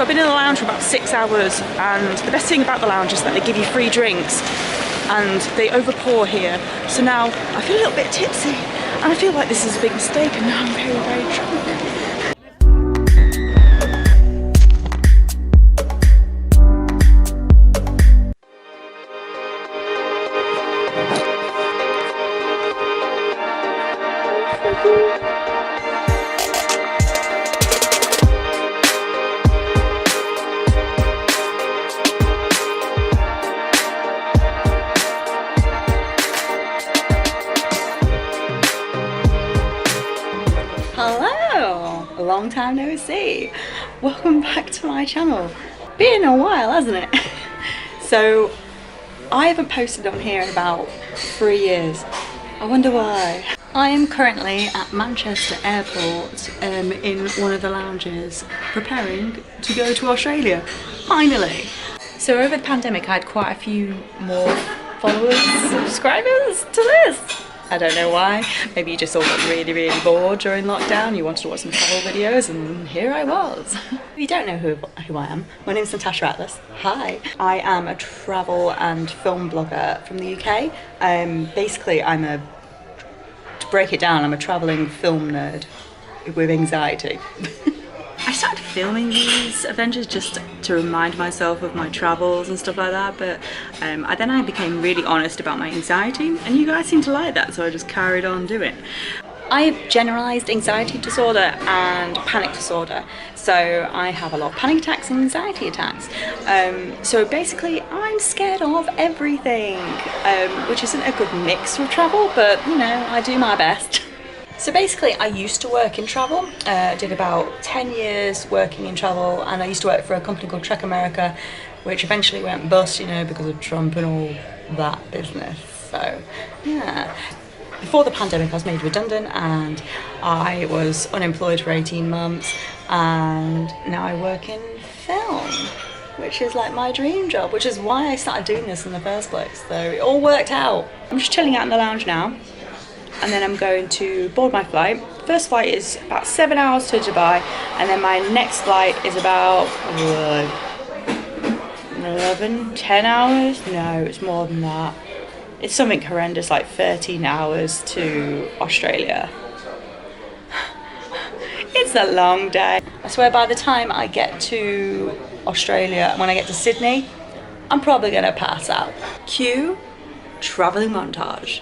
So I've been in the lounge for about 6 hours, and the best thing about the lounge is that they give you free drinks and they overpour here. So now I feel a little bit tipsy and I feel like this is a big mistake, and now I'm very, very drunk. Hello! A long time no see. Welcome back to my channel. Been a while, hasn't it? So, I haven't posted on here in about 3 years. I wonder why. I am currently at Manchester Airport in one of the lounges, preparing to go to Australia. Finally! So over the pandemic I had quite a few more followers, subscribers to this. I don't know why. Maybe you just all got really, really bored during lockdown. You wanted to watch some travel videos, and here I was. If you don't know who I am, my name's Natasha Atlas. Hi. I am a travel and film blogger from the UK. Basically, to break it down, I'm a travelling film nerd with anxiety. I started filming these adventures just to remind myself of my travels and stuff like that, but then I became really honest about my anxiety, and you guys seem to like that, so I just carried on doing. I have generalised anxiety disorder and panic disorder, so I have a lot of panic attacks and anxiety attacks. So basically I'm scared of everything, which isn't a good mix with travel, but you know, I do my best. So basically I used to work in travel, did about 10 years working in travel, and I used to work for a company called Trek America, which eventually went bust, you know, because of Trump and all that business. So yeah, before the pandemic I was made redundant and I was unemployed for 18 months, and now I work in film, which is like my dream job, which is why I started doing this in the first place. So it all worked out. I'm just chilling out in the lounge now, and then I'm going to board my flight. First flight is about 7 hours to Dubai, and then my next flight is about 10 hours? No, it's more than that. It's something horrendous, like 13 hours to Australia. It's a long day. I swear by the time I get to Australia, when I get to Sydney, I'm probably gonna pass out. Cue travelling montage.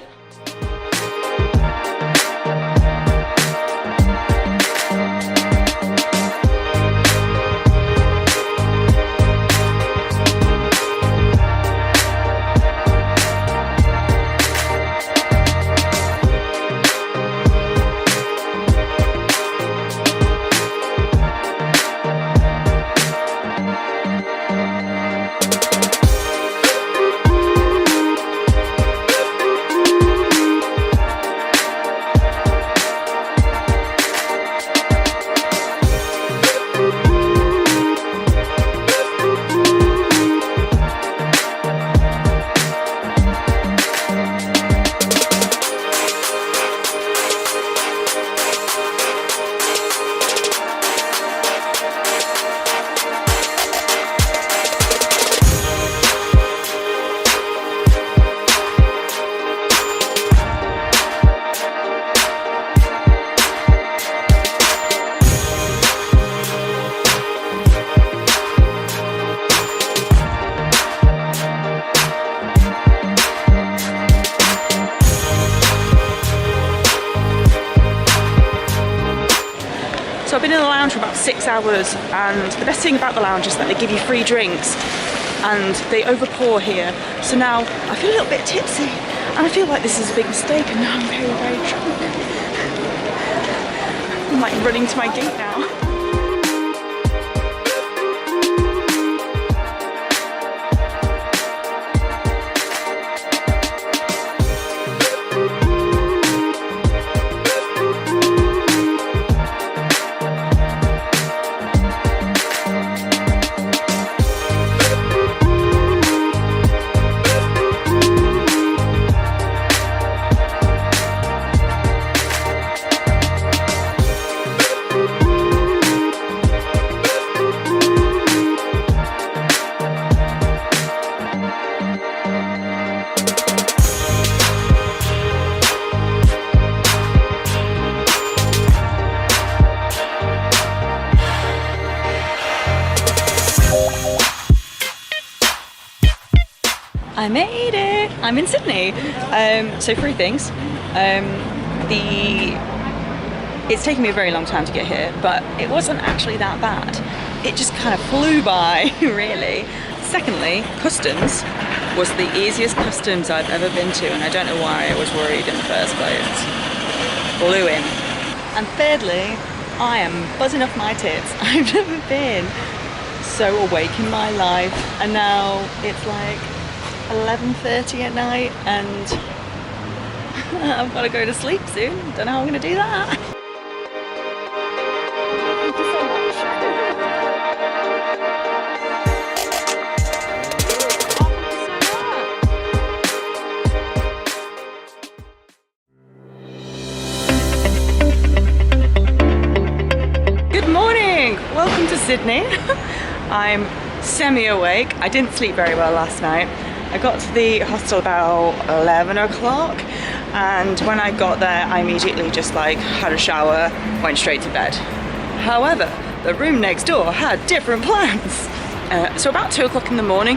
So I've been in the lounge for about 6 hours, and the best thing about the lounge is that they give you free drinks and they overpour here. So now I feel a little bit tipsy and I feel like this is a big mistake, and now I'm very, very drunk. I'm like running to my gate now. I made it! I'm in Sydney. So 3 things. It's taken me a very long time to get here, but it wasn't actually that bad. It just kind of flew by, really. Secondly, customs was the easiest customs I've ever been to, and I don't know why I was worried in the first place. Flew in. And thirdly, I am buzzing off my tits. I've never been so awake in my life, and now it's like 11:30 at night and I've got to go to sleep soon. Don't know how I'm going to do that. Thank you so much. Good morning! Welcome to Sydney. I'm semi-awake. I didn't sleep very well last night. I got to the hostel about 11 o'clock, and when I got there I immediately just like had a shower, went straight to bed. However, the room next door had different plans. So about 2 o'clock in the morning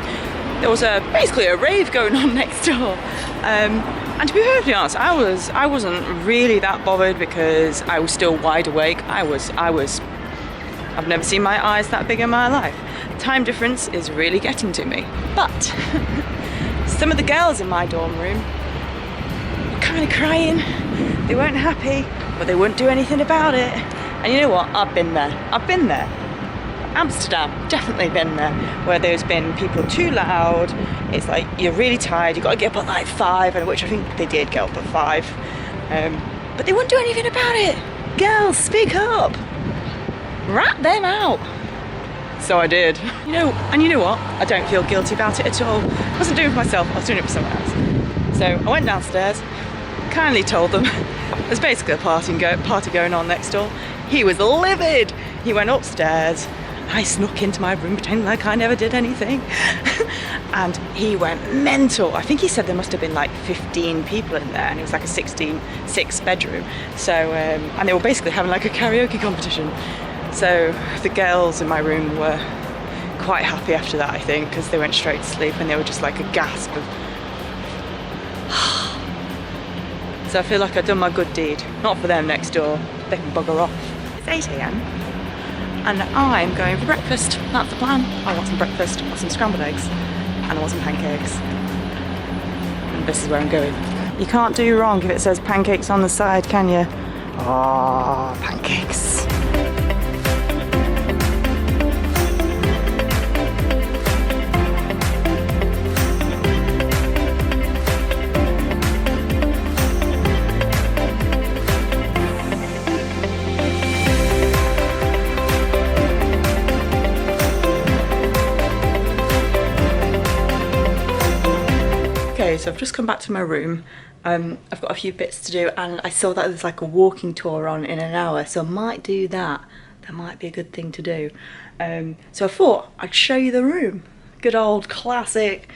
there was basically a rave going on next door. And to be perfectly honest, I wasn't really that bothered because I was still wide awake. I've never seen my eyes that big in my life. Time difference is really getting to me. But some of the girls in my dorm room were kind of crying. They weren't happy, but they wouldn't do anything about it. And you know what? I've been there. Amsterdam, definitely been there, where there's been people too loud. It's like you're really tired, you've got to get up at like 5, and which I think they did get up at 5. But they wouldn't do anything about it. Girls, speak up. Rat them out. So I did. You know what? I don't feel guilty about it at all. I wasn't doing it for myself, I was doing it for someone else. So I went downstairs, kindly told them there's basically a party going on next door. He was livid. He went upstairs. I snuck into my room pretending like I never did anything. And he went mental. I think he said there must have been like 15 people in there, and it was like a 6 bedroom. So, and they were basically having like a karaoke competition. So the girls in my room were quite happy after that, I think, because they went straight to sleep and they were just like a gasp of so I feel like I've done my good deed. Not for them next door, they can bugger off. It's 8 AM and I'm going for breakfast. That's the plan. I want some breakfast, I want some scrambled eggs, and I want some pancakes. And this is where I'm going. You can't do wrong if it says pancakes on the side, can you? Oh, pancakes. So I've just come back to my room. I've got a few bits to do, and I saw that there's like a walking tour on in an hour, so I might do that. That might be a good thing to do. So I thought I'd show you the room. Good old classic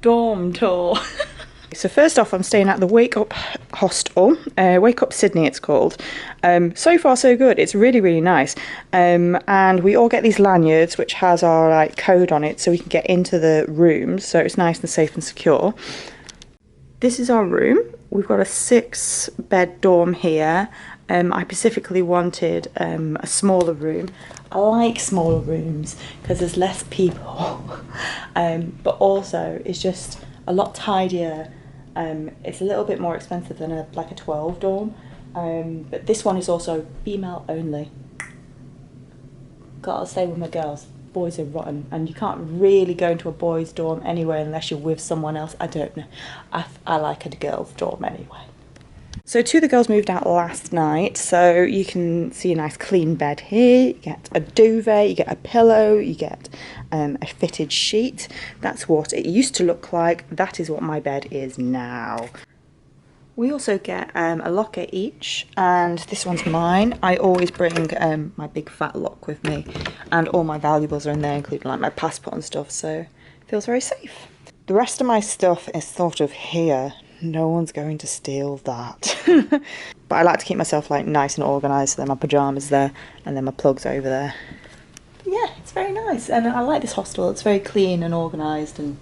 dorm tour. So first off, I'm staying at the Wake Up Hostel, Wake Up Sydney it's called. So far so good, it's really, really nice. And we all get these lanyards which has our like code on it so we can get into the rooms, so it's nice and safe and secure. This is our room. We've got a 6-bed dorm here. I specifically wanted a smaller room. I like smaller rooms because there's less people, but also it's just a lot tidier. It's a little bit more expensive than like a 12 dorm, but this one is also female only. Gotta stay with my girls. Boys are rotten, and you can't really go into a boys dorm anyway unless you're with someone else. I don't know. I like a girls dorm anyway. So 2 of the girls moved out last night, so you can see a nice clean bed here. You get a duvet, you get a pillow, you get a fitted sheet. That's what it used to look like. That is what my bed is now. We also get a locker each, and this one's mine. I always bring my big fat lock with me, and all my valuables are in there, including like my passport and stuff, so it feels very safe. The rest of my stuff is sort of here. No one's going to steal that. But I like to keep myself like nice and organised, so then my pyjamas there, and then my plugs over there. But yeah, it's very nice, and I like this hostel. It's very clean and organised, and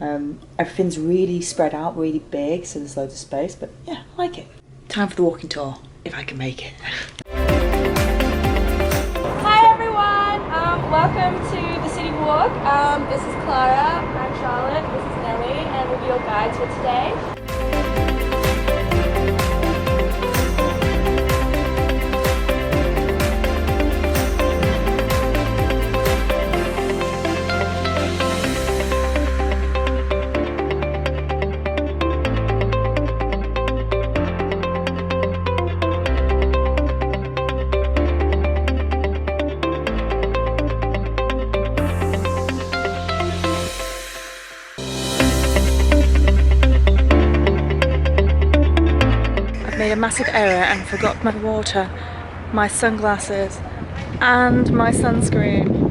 Everything's really spread out, really big, so there's loads of space, but yeah, I like it. Time for the walking tour, if I can make it. Hi everyone, welcome to the City Walk. This is Clara, I'm Charlotte, this is Nellie, and we'll be your guides for today. Made a massive error and forgot my water, my sunglasses and my sunscreen.